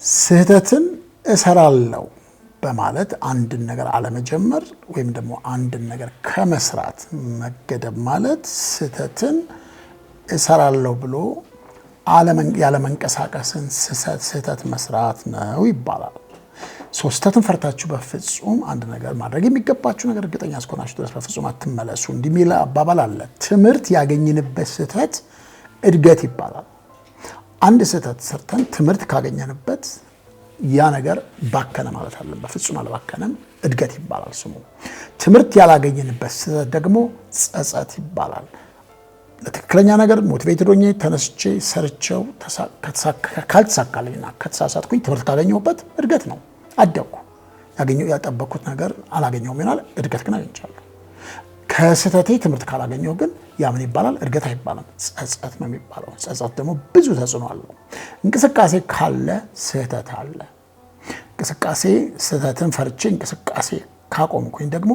ስህተትን እሰራለሁ በማለት አንድን ነገር አለመጀመር ወይም ደግሞ አንድን ነገር ከመስራት መገደብ ማለት ስህተትን እሰራለሁ ብሎ ያለመንቀሳቀስን ስህተት መስራት ነው ይባላል። ስህተትን ፈርታችሁ በፍጹም አንድ ነገር ማድረግ የሚገባችሁ ነገር እርግጠኛ እስከሆናችሁ ድረስ በፍጹም አትመለሱ እንደሚል አባባል አለ። ትምህርት ያገኘንበት ስህተት እድገት ይባላል። አንድ ስህተት ሰርተን ትምህርት ካገኘንበት ያ ነገር ባከነ ማለት አለ። በፍጹም አልባከነም፣ እድገት ይባላል ስሙ። ትምህርት ያላገኘንበት ስህተት ደግሞ ጸጸት ይባላል። ለትክክለኛ ነገር ሞቲቬትድ ሆኜ ተነስቼ ሰርቼው ካልተሳካልኝና ከተሳሳትኩኝ ትምህርት ካገኘሁበት እድገት ነው፣ አደግኩ። ያጠበቅኩት ነገር አላገኘሁም ይሆናል፣ እድገት ግን አግኝቻለሁ። ከስህተቴ ትምህርት ካላገኘሁ ግን ያ ምን ይባላል? እድገት አይባልም፣ ጸጸት ነው የሚባለው። ጸጸት ደግሞ ብዙ ተጽዕኖ አለው። እንቅስቃሴ ካለ ስህተት አለ። እንቅስቃሴ ስህተትን ፈርቼ እንቅስቃሴ ካቆምኩኝ ደግሞ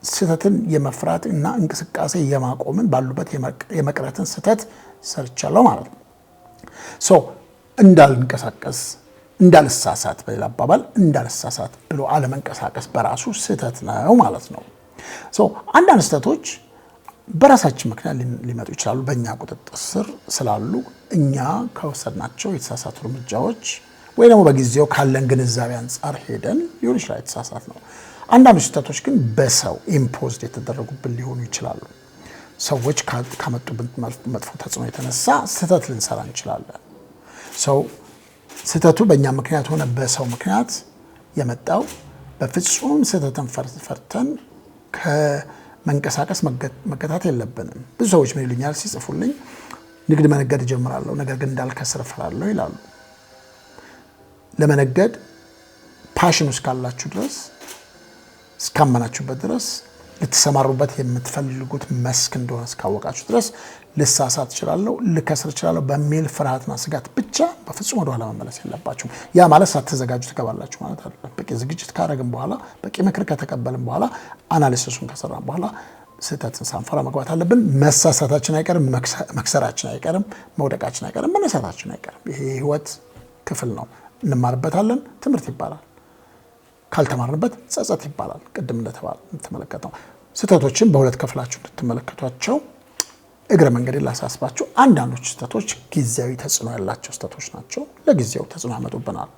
ስህተትን የመፍራት እና እንቅስቃሴ የማቆምን ባሉበት የመቅረትን ስህተት ሰርቻለሁ ማለት ነው። እንዳልንቀሳቀስ እንዳልሳሳት፣ በሌላ አባባል እንዳልሳሳት ብሎ አለመንቀሳቀስ በራሱ ስህተት ነው ማለት ነው። አንዳንድ ስህተቶች በራሳችን ምክንያት ሊመጡ ይችላሉ። በእኛ ቁጥጥር ስር ስላሉ እኛ ከወሰድናቸው የተሳሳቱ እርምጃዎች ወይ ደግሞ በጊዜው ካለን ግንዛቤ አንጻር ሄደን ሊሆን ይችላል የተሳሳት ነው። አንዳንድ ስህተቶች ግን በሰው ኢምፖዝድ የተደረጉብን ሊሆኑ ይችላሉ። ሰዎች ካመጡብን መጥፎ ተጽዕኖ የተነሳ ስህተት ልንሰራ እንችላለን። ስህተቱ በእኛ ምክንያት ሆነ በሰው ምክንያት የመጣው በፍጹም ስህተትን ፈርተን ከመንቀሳቀስ መገታት የለብንም። ብዙ ሰዎች ምን ይሉኛል ሲጽፉልኝ፣ ንግድ መነገድ እጀምራለሁ ነገር ግን እንዳልከስር እፈራለሁ ይላሉ። ለመነገድ ፓሽን ውስጥ ካላችሁ ድረስ እስካመናችሁበት ድረስ ልትሰማሩበት የምትፈልጉት መስክ እንደሆነ እስካወቃችሁ ድረስ ልሳሳት እችላለሁ፣ ልከስር እችላለሁ በሚል ፍርሃትና ስጋት ብቻ በፍጹም ወደኋላ መመለስ የለባችሁም። ያ ማለት ሳትዘጋጁ ትገባላችሁ ማለት አይደለም። በቂ ዝግጅት ካደረግን በኋላ በቂ ምክር ከተቀበልን በኋላ አናሊሲሱን ከሰራን በኋላ ስህተትን ሳንፈራ መግባት አለብን። መሳሳታችን አይቀርም፣ መክሰራችን አይቀርም፣ መውደቃችን አይቀርም፣ መነሳታችን አይቀርም። ይሄ የህይወት ክፍል ነው። እንማርበታለን። ትምህርት ይባላል። ካልተማርንበት ጸጸት ይባላል። ቅድም እንደተመለከተው ስህተቶችን በሁለት ከፍላችሁ እንድትመለከቷቸው እግረ መንገድ ላሳስባችሁ። አንዳንዶች ስህተቶች ጊዜያዊ ተጽዕኖ ያላቸው ስህተቶች ናቸው። ለጊዜው ተጽዕኖ ያመጡብናል።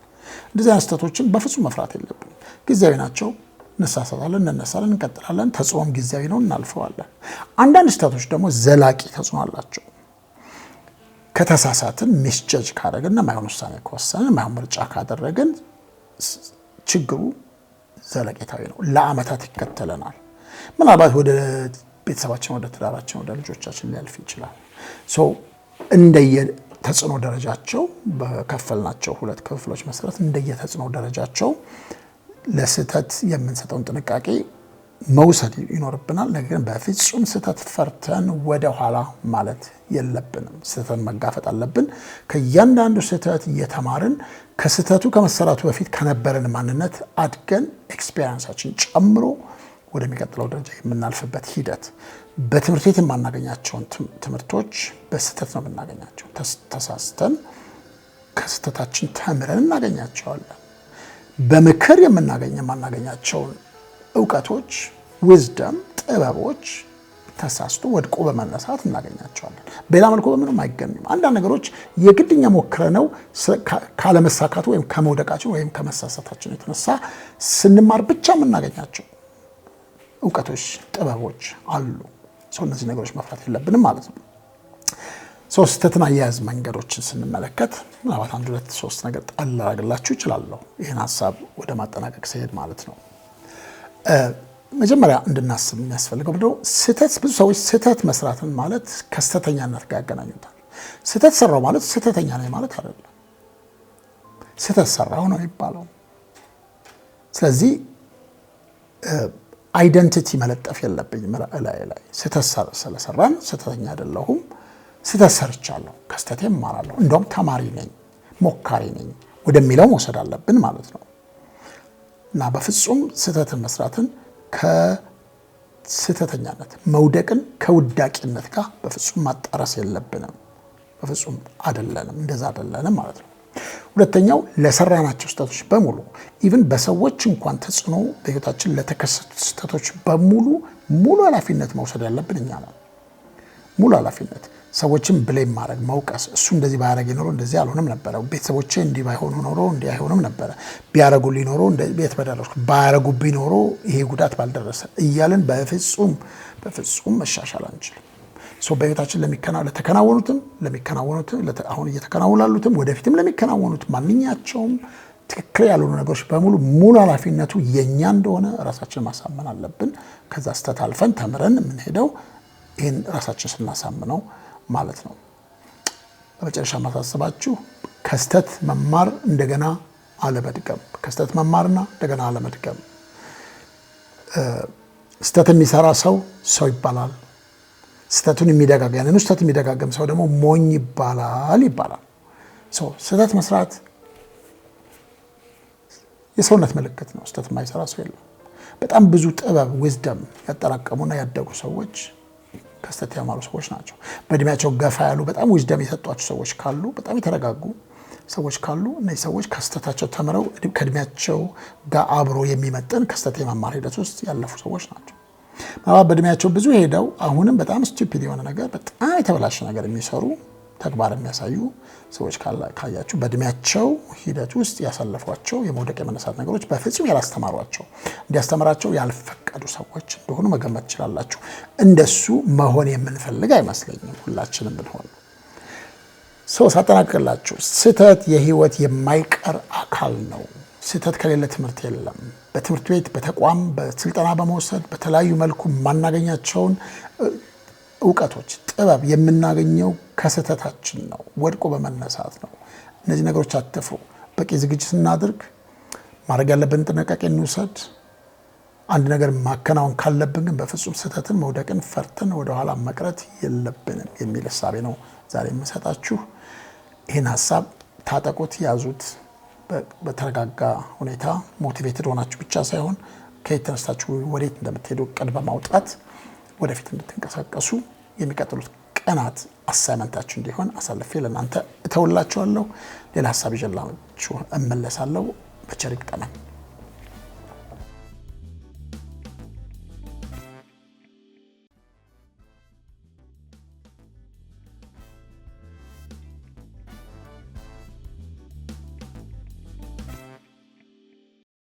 እንደዚህ አይነት ስህተቶችን በፍጹም መፍራት የለብንም። ጊዜያዊ ናቸው። እንሳሳታለን፣ እንነሳለን፣ እንቀጥላለን። ተጽዕኖም ጊዜያዊ ነው፣ እናልፈዋለን። አንዳንድ ስህተቶች ደግሞ ዘላቂ ተጽዕኖ አላቸው። ከተሳሳትን ሚስጀጅ ካደረግን፣ የማይሆን ውሳኔ ከወሰንን፣ የማይሆን ምርጫ ካደረግን ችግሩ ዘለቄታዊ ነው። ለአመታት ይከተለናል። ምናልባት ወደ ቤተሰባችን፣ ወደ ትዳራችን፣ ወደ ልጆቻችን ሊያልፍ ይችላል። እንደየተጽዕኖ ደረጃቸው በከፈልናቸው ሁለት ክፍሎች መሰረት እንደየተጽዕኖ ደረጃቸው ለስህተት የምንሰጠውን ጥንቃቄ መውሰድ ይኖርብናል። ነገር ግን በፍጹም ስህተት ፈርተን ወደ ኋላ ማለት የለብንም። ስህተትን መጋፈጥ አለብን። ከእያንዳንዱ ስህተት እየተማርን ከስህተቱ ከመሰራቱ በፊት ከነበረን ማንነት አድገን ኤክስፔሪንሳችን ጨምሮ ወደሚቀጥለው ደረጃ የምናልፍበት ሂደት። በትምህርት ቤት የማናገኛቸውን ትምህርቶች በስህተት ነው የምናገኛቸው። ተሳስተን ከስህተታችን ተምረን እናገኛቸዋለን። በምክር የማናገኛቸውን እውቀቶች፣ ዊዝደም፣ ጥበቦች ተሳስቶ ወድቆ በመነሳት እናገኛቸዋለን። በሌላ መልኩ በምንም አይገኝም። አንዳንድ ነገሮች የግድኛ ሞክረነው ካለመሳካቱ ወይም ከመውደቃችን ወይም ከመሳሳታችን የተነሳ ስንማር ብቻ የምናገኛቸው እውቀቶች፣ ጥበቦች አሉ። እነዚህ ነገሮች መፍራት የለብንም ማለት ነው። ስህተትን አያያዝ መንገዶችን ስንመለከት ምናልባት አንድ ሁለት ሶስት ነገር ጣል ላደርግላችሁ እችላለሁ። ይህን ሀሳብ ወደ ማጠናቀቅ ሲሄድ ማለት ነው። መጀመሪያ እንድናስብ የሚያስፈልገው ብሎ ብዙ ሰዎች ስህተት መስራትን ማለት ከስህተተኛነት ጋር ያገናኙታል። ስህተት ሰራው ማለት ስህተተኛ ነኝ ማለት አይደለም። ስህተት ሰራው ነው የሚባለው። ስለዚህ አይደንቲቲ መለጠፍ የለብኝም ላይ ስህተት ስለሰራን ስህተተኛ አይደለሁም። ስህተት ሰርቻለሁ፣ ከስህተቴ እማራለሁ፣ እንደውም ተማሪ ነኝ፣ ሞካሪ ነኝ ወደሚለው መውሰድ አለብን ማለት ነው። እና በፍጹም ስህተትን መስራትን ከስህተተኛነት መውደቅን ከውዳቂነት ጋር በፍጹም ማጣረስ የለብንም። በፍጹም አይደለንም፣ እንደዛ አይደለንም ማለት ነው። ሁለተኛው ለሰራናቸው ስህተቶች በሙሉ ኢቭን በሰዎች እንኳን ተጽዕኖ በህይወታችን ለተከሰቱ ስህተቶች በሙሉ ሙሉ ኃላፊነት መውሰድ ያለብን እኛ ነን። ሙሉ ኃላፊነት ሰዎችን ብሌም ማድረግ መውቀስ፣ እሱ እንደዚህ ባያረግ ኖሮ እንደዚህ አልሆነም ነበረ፣ ቤተሰቦቼ እንዲህ ባይሆኑ ኖሮ እንዲህ አይሆንም ነበረ፣ ቢያረጉልኝ ኖሮ ቤት በደረስኩ፣ ባያረጉብኝ ኖሮ ይሄ ጉዳት ባልደረሰ እያልን በፍጹም መሻሻል አንችልም። በህይወታችን ለተከናወኑትም አሁን እየተከናወኑ ላሉትም ወደፊትም ለሚከናወኑት ማንኛቸውም ትክክል ያልሆኑ ነገሮች በሙሉ ሙሉ ኃላፊነቱ የኛ እንደሆነ ራሳችን ማሳመን አለብን። ከዛ ስህተት አልፈን ተምረን የምንሄደው ይህን ራሳችን ስናሳምነው ማለት ነው። በመጨረሻ ማሳሰባችሁ ከስህተት መማር እንደገና አለመድገም፣ ከስህተት መማርና እንደገና አለመድገም። ስህተት የሚሰራ ሰው ይባላል። ስህተቱን የሚደጋገም ሰው ደግሞ ሞኝ ይባላል። ስህተት መስራት የሰውነት ምልክት ነው። ስህተት የማይሰራ ሰው የለም። በጣም ብዙ ጥበብ ዊዝደም ያጠራቀሙና ያደጉ ሰዎች ከስህተት ያማሩ ሰዎች ናቸው። በእድሜያቸው ገፋ ያሉ በጣም ዊዝደም የሰጧቸው ሰዎች ካሉ፣ በጣም የተረጋጉ ሰዎች ካሉ እነዚህ ሰዎች ከስህተታቸው ተምረው ከእድሜያቸው ጋር አብሮ የሚመጥን ከስህተት የመማር ሂደት ውስጥ ያለፉ ሰዎች ናቸው። በእድሜያቸው ብዙ ሄደው አሁንም በጣም ስቱፒድ የሆነ ነገር፣ በጣም የተበላሸ ነገር የሚሰሩ ተግባር የሚያሳዩ ሰዎች ካያችሁ በእድሜያቸው ሂደት ውስጥ ያሳለፏቸው የመውደቅ የመነሳት ነገሮች በፍጹም ያላስተማሯቸው፣ እንዲያስተምራቸው ያልፈቀዱ ሰዎች እንደሆኑ መገመት ትችላላችሁ። እንደሱ መሆን የምንፈልግ አይመስለኝም ሁላችንም ብንሆን። ሳጠናቅቅላችሁ ስህተት የህይወት የማይቀር አካል ነው። ስህተት ከሌለ ትምህርት የለም። በትምህርት ቤት፣ በተቋም፣ በስልጠና በመውሰድ በተለያዩ መልኩ የማናገኛቸውን እውቀቶች፣ ጥበብ የምናገኘው ከስህተታችን ነው፣ ወድቆ በመነሳት ነው። እነዚህ ነገሮች አትፍሩ። በቂ ዝግጅት እናድርግ። ማድረግ ያለብን ጥንቃቄ እንውሰድ። አንድ ነገር ማከናወን ካለብን ግን በፍጹም ስህተትን፣ መውደቅን ፈርተን ወደኋላ መቅረት የለብንም የሚል ሀሳቤ ነው ዛሬ የምሰጣችሁ። ይህን ሀሳብ ታጠቁት፣ ያዙት። በተረጋጋ ሁኔታ ሞቲቬትድ ሆናችሁ ብቻ ሳይሆን ከየት ተነስታችሁ ወዴት እንደምትሄዱ እቅድ በማውጣት ወደፊት እንድትንቀሳቀሱ የሚቀጥሉት ቀናት አሳይመንታችሁ እንዲሆን አሳልፌ ለእናንተ እተውላችኋለሁ። ሌላ ሀሳብ ይዤላችሁ እመለሳለሁ። በቸር ይግጠመን።